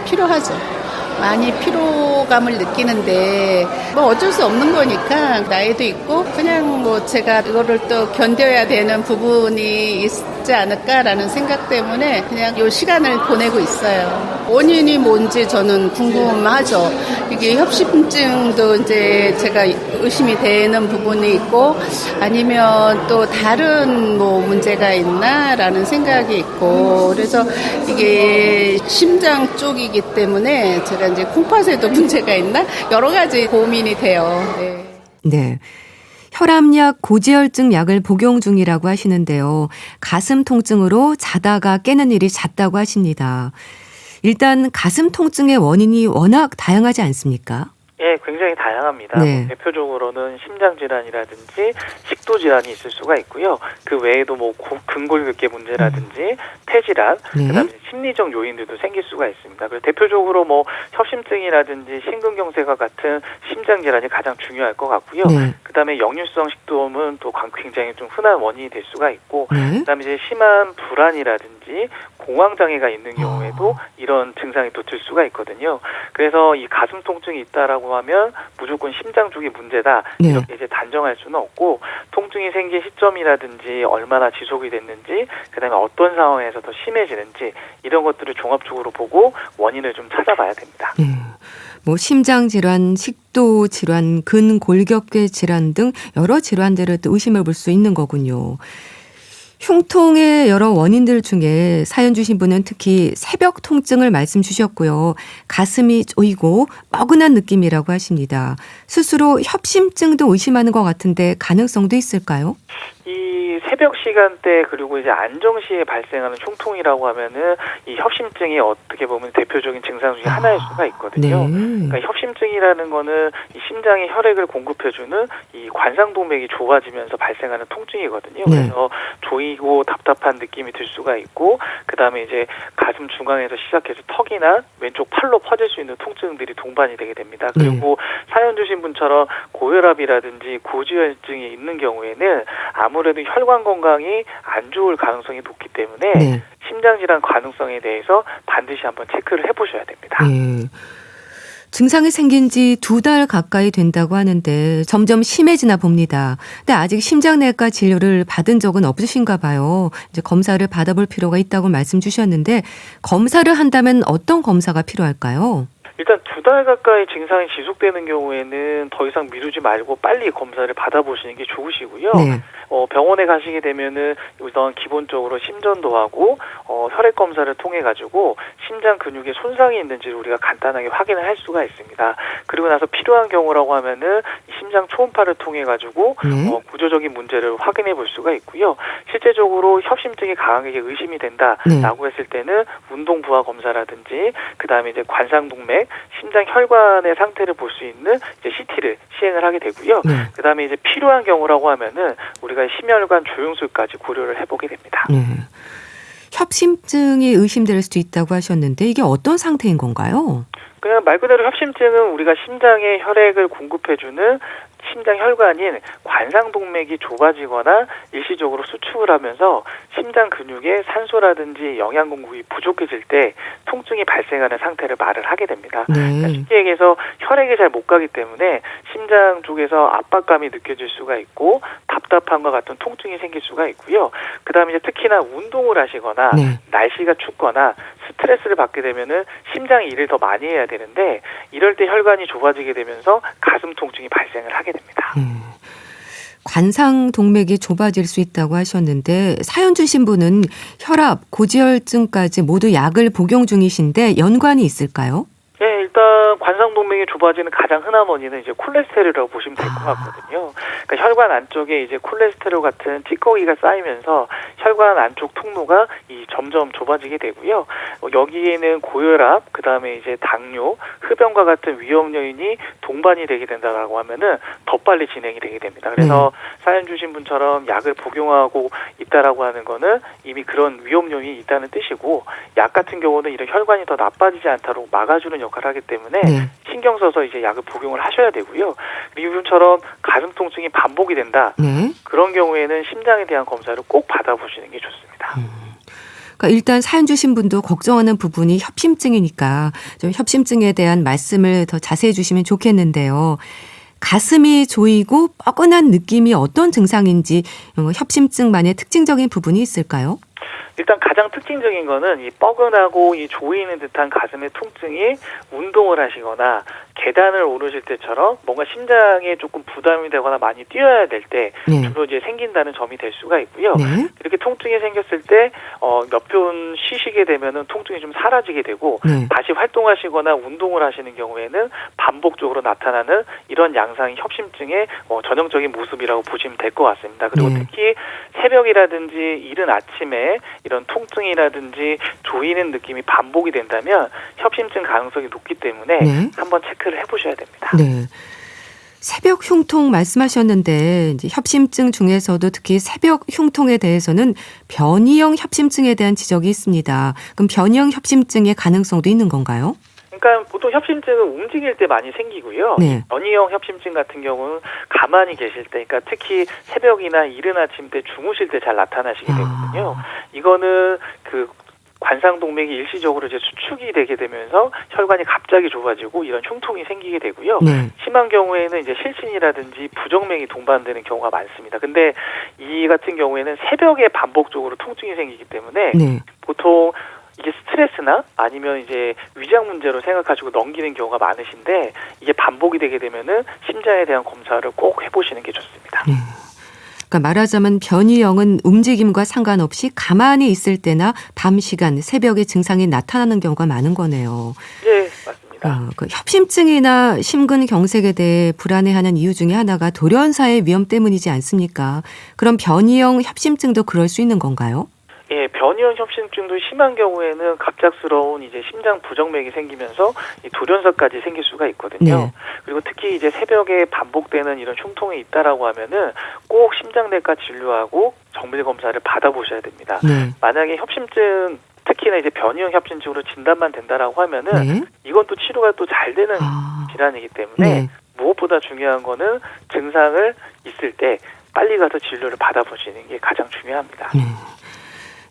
필요하죠. 많이 피로감을 느끼는데 뭐 어쩔 수 없는 거니까 나이도 있고 그냥 뭐 제가 이거를 또 견뎌야 되는 부분이 있지 않을까라는 생각 때문에 그냥 요 시간을 보내고 있어요. 원인이 뭔지 저는 궁금하죠. 이게 협심증도 이제 제가 의심이 되는 부분이 있고 아니면 또 다른 뭐 문제가 있나라는 생각이 있고 그래서 이게 심장 쪽이기 때문에 제가 이제 콩팥에도 문제가 있나 여러 가지 고민이 돼요. 네. 혈압약, 고지혈증 약을 복용 중이라고 하시는데요. 가슴 통증으로 자다가 깨는 일이 잦다고 하십니다. 일단 가슴 통증의 원인이 워낙 다양하지 않습니까? 예, 굉장히 다양합니다. 네. 뭐 대표적으로는 심장 질환이라든지 식도 질환이 있을 수가 있고요. 그 외에도 뭐 근골격계 문제라든지 폐질환, 네. 그다음에 심리적 요인들도 생길 수가 있습니다. 그래서 대표적으로 뭐 협심증이라든지 심근경색과 같은 심장 질환이 가장 중요할 것 같고요. 네. 그다음에 역류성 식도염은 또 굉장히 좀 흔한 원인이 될 수가 있고, 네. 그다음에 이제 심한 불안이라든지 공황 장애가 있는 경우에도 이런 증상이 또 들 수가 있거든요. 그래서 이 가슴 통증이 있다라고 하면 무조건 심장 쪽이 문제다 네. 이렇게 이제 단정할 수는 없고, 통증이 생긴 시점이라든지 얼마나 지속이 됐는지, 그다음에 어떤 상황에서 더 심해지는지 이런 것들을 종합적으로 보고 원인을 좀 찾아봐야 됩니다. 뭐 심장 질환, 식도 질환, 근골격계 질환 등 여러 질환들을 또 의심해 볼 수 있는 거군요. 흉통의 여러 원인들 중에 사연 주신 분은 특히 새벽 통증을 말씀 주셨고요. 가슴이 조이고 뻐근한 느낌이라고 하십니다. 스스로 협심증도 의심하는 것 같은데 가능성도 있을까요? 이 새벽 시간대 그리고 이제 안정시에 발생하는 흉통이라고 하면은 이 협심증이 어떻게 보면 대표적인 증상 중에 하나일 수가 있거든요. 네. 그러니까 협심증이라는 거는 이 심장에 혈액을 공급해주는 이 관상동맥이 좁아지면서 발생하는 통증이거든요. 네. 그래서 조이고 답답한 느낌이 들 수가 있고, 그 다음에 이제 가슴 중앙에서 시작해서 턱이나 왼쪽 팔로 퍼질 수 있는 통증들이 동반이 되게 됩니다. 그리고 사연 주신 분처럼 고혈압이라든지 고지혈증이 있는 경우에는 아무래도 혈관 건강이 안 좋을 가능성이 높기 때문에 네. 심장질환 가능성에 대해서 반드시 한번 체크를 해보셔야 됩니다. 네. 증상이 생긴 지 2달 가까이 된다고 하는데 점점 심해지나 봅니다. 근데 아직 심장내과 진료를 받은 적은 없으신가 봐요. 이제 검사를 받아볼 필요가 있다고 말씀 주셨는데 검사를 한다면 어떤 검사가 필요할까요? 일단 2달 가까이 증상이 지속되는 경우에는 더 이상 미루지 말고 빨리 검사를 받아보시는 게 좋으시고요. 네. 병원에 가시게 되면은 우선 기본적으로 심전도 하고 혈액 검사를 통해 가지고 심장 근육에 손상이 있는지를 우리가 간단하게 확인을 할 수가 있습니다. 그리고 나서 필요한 경우라고 하면은 심장 초음파를 통해 가지고 구조적인 문제를 확인해 볼 수가 있고요. 실제적으로 협심증이 강하게 의심이 된다라고 했을 때는 운동 부하 검사라든지 그다음에 이제 관상동맥, 심장 혈관의 상태를 볼 수 있는 이제 CT를 시행을 하게 되고요. 그다음에 이제 필요한 경우라고 하면은 우리가 심혈관 조영술까지 고려를 해보게 됩니다. 협심증이 의심될 수도 있다고 하셨는데 이게 어떤 상태인 건가요? 그냥 말 그대로 협심증은 우리가 심장에 혈액을 공급해주는 심장 혈관인 관상동맥이 좁아지거나 일시적으로 수축을 하면서 심장 근육에 산소라든지 영양 공급이 부족해질 때 통증이 발생하는 상태를 말을 하게 됩니다. 그러니까 쉽게 얘기해서 혈액이 잘 못 가기 때문에 심장 쪽에서 압박감이 느껴질 수가 있고 답답함과 같은 통증이 생길 수가 있고요. 그다음에 이제 특히나 운동을 하시거나 날씨가 춥거나 스트레스를 받게 되면은 심장이 일을 더 많이 해야 되는데 이럴 때 혈관이 좁아지게 되면서 가슴 통증이 발생을 하게 됩니다. 관상동맥이 좁아질 수 있다고 하셨는데 사연 주신 분은 혈압, 고지혈증까지 모두 약을 복용 중이신데 연관이 있을까요? 네, 일단 관상동맥이 좁아지는 가장 흔한 원인은 이제 콜레스테롤이라고 보시면 될 것 같거든요. 그러니까 혈관 안쪽에 이제 콜레스테롤 같은 찌꺼기가 쌓이면서 혈관 안쪽 통로가 점점 좁아지게 되고요. 여기에는 고혈압, 그다음에 이제 당뇨, 흡연과 같은 위험 요인이 동반이 되게 된다라고 하면은 더 빨리 진행이 되게 됩니다. 그래서 사연 주신 분처럼 약을 복용하고 있다라고 하는 거는 이미 그런 위험 요인이 있다는 뜻이고, 약 같은 경우는 이런 혈관이 더 나빠지지 않도록 막아주는 역할을 하기 때문에 신경 써서 이제 약을 복용을 하셔야 되고요. 이분처럼 가슴 통증이 반복이 된다. 그런 경우에는 심장에 대한 검사를 꼭 받아보시는 게 좋습니다. 그러니까 일단 사연 주신 분도 걱정하는 부분이 협심증이니까 좀 협심증에 대한 말씀을 더 자세히 주시면 좋겠는데요. 가슴이 조이고 뻐근한 느낌이 어떤 증상인지 협심증만의 특징적인 부분이 있을까요? 일단 가장 특징적인 거는 이 뻐근하고 이 조이는 듯한 가슴의 통증이 운동을 하시거나 계단을 오르실 때처럼 뭔가 심장에 조금 부담이 되거나 많이 뛰어야 될 때 주로 이제 생긴다는 점이 될 수가 있고요. 이렇게 통증이 생겼을 때 몇 분 쉬시게 되면은 통증이 좀 사라지게 되고 다시 활동하시거나 운동을 하시는 경우에는 반복적으로 나타나는 이런 양상이 협심증의 전형적인 모습이라고 보시면 될 것 같습니다. 그리고 특히 새벽이라든지 이른 아침에 다음에 이런 통증이라든지 조이는 느낌이 반복이 된다면 협심증 가능성이 높기 때문에 네. 한번 체크를 해보셔야 됩니다. 네. 새벽 흉통 말씀하셨는데 이제 협심증 중에서도 특히 새벽 흉통에 대해서는 변이형 협심증에 대한 지적이 있습니다. 그럼 변이형 협심증의 가능성도 있는 건가요? 그러니까 보통 협심증은 움직일 때 많이 생기고요. 네. 변이형 협심증 같은 경우는 가만히 계실 때, 그러니까 특히 새벽이나 이른 아침 때 주무실 때 잘 나타나시게 되거든요. 이거는 그 관상동맥이 일시적으로 이제 수축이 되게 되면서 혈관이 갑자기 좁아지고 이런 흉통이 생기게 되고요. 네. 심한 경우에는 이제 실신이라든지 부정맥이 동반되는 경우가 많습니다. 근데 이 같은 경우에는 새벽에 반복적으로 통증이 생기기 때문에 네. 보통 이게 스트레스나 아니면 이제 위장 문제로 생각하시고 넘기는 경우가 많으신데 이게 반복이 되게 되면은 심장에 대한 검사를 꼭 해보시는 게 좋습니다. 그러니까 말하자면 변이형은 움직임과 상관없이 가만히 있을 때나 밤 시간, 새벽에 증상이 나타나는 경우가 많은 거네요. 네, 맞습니다. 그 협심증이나 심근경색에 대해 불안해하는 이유 중에 하나가 돌연사의 위험 때문이지 않습니까? 그럼 변이형 협심증도 그럴 수 있는 건가요? 예, 변이형 협심증도 심한 경우에는 갑작스러운 이제 심장 부정맥이 생기면서 이 돌연사까지 생길 수가 있거든요. 네. 그리고 특히 이제 새벽에 반복되는 이런 흉통이 있다라고 하면은 꼭 심장내과 진료하고 정밀 검사를 받아보셔야 됩니다. 네. 만약에 협심증 특히나 이제 변이형 협심증으로 진단만 된다라고 하면은 네. 이건 또 치료가 또 잘 되는 질환이기 때문에 네. 무엇보다 중요한 거는 증상을 있을 때 빨리 가서 진료를 받아보시는 게 가장 중요합니다.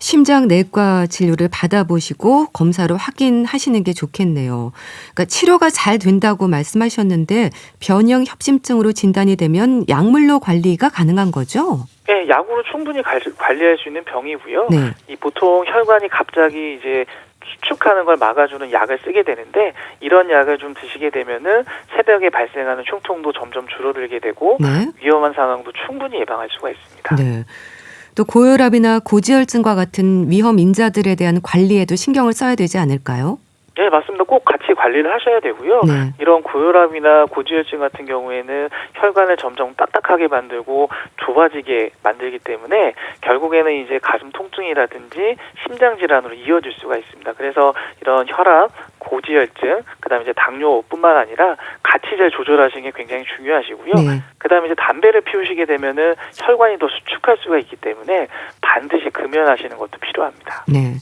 심장내과 진료를 받아보시고 검사로 확인하시는 게 좋겠네요. 그러니까 치료가 잘 된다고 말씀하셨는데 변형 협심증으로 진단이 되면 약물로 관리가 가능한 거죠? 네, 약으로 충분히 관리할 수 있는 병이고요. 네. 이 보통 혈관이 갑자기 이제 수축하는 걸 막아주는 약을 쓰게 되는데 이런 약을 좀 드시게 되면은 새벽에 발생하는 흉통도 점점 줄어들게 되고 네. 위험한 상황도 충분히 예방할 수가 있습니다. 네. 또 고혈압이나 고지혈증과 같은 위험 인자들에 대한 관리에도 신경을 써야 되지 않을까요? 네, 맞습니다. 꼭 같이 관리를 하셔야 되고요. 네. 이런 고혈압이나 고지혈증 같은 경우에는 혈관을 점점 딱딱하게 만들고 좁아지게 만들기 때문에 결국에는 이제 가슴 통증이라든지 심장 질환으로 이어질 수가 있습니다. 그래서 이런 혈압, 고지혈증, 그다음에 이제 당뇨뿐만 아니라 같이 잘 조절하시는 게 굉장히 중요하시고요. 네. 그다음에 이제 담배를 피우시게 되면은 혈관이 더 수축할 수가 있기 때문에 반드시 금연하시는 것도 필요합니다. 네.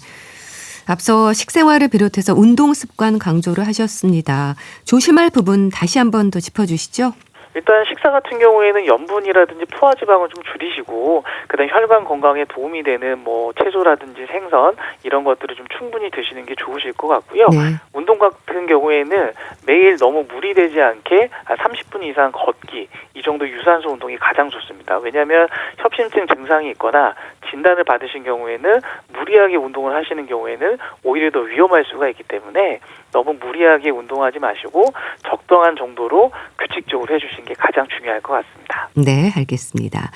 앞서 식생활을 비롯해서 운동 습관 강조를 하셨습니다. 조심할 부분 다시 한번 더 짚어주시죠. 일단 식사 같은 경우에는 염분이라든지 포화지방을 좀 줄이시고 그다음 혈관 건강에 도움이 되는 뭐 채소라든지 생선 이런 것들을 좀 충분히 드시는 게 좋으실 것 같고요. 네. 운동 같은 경우에는 매일 너무 무리되지 않게 한 30분 이상 걷기 이 정도 유산소 운동이 가장 좋습니다. 왜냐하면 협심증 증상이 있거나 진단을 받으신 경우에는 무리하게 운동을 하시는 경우에는 오히려 더 위험할 수가 있기 때문에 너무 무리하게 운동하지 마시고 적당한 정도로 규칙적으로 해주시는 게 가장 중요할 것 같습니다. 네, 알겠습니다.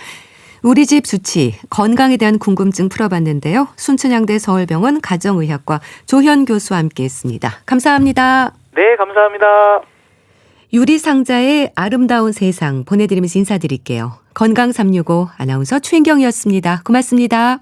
우리 집 수치, 건강에 대한 궁금증 풀어봤는데요. 순천향대 서울병원 가정의학과 조현 교수와 함께했습니다. 감사합니다. 네, 감사합니다. 유리상자의 아름다운 세상 보내드리면서 인사드릴게요. 건강365 아나운서 최인경이었습니다. 고맙습니다.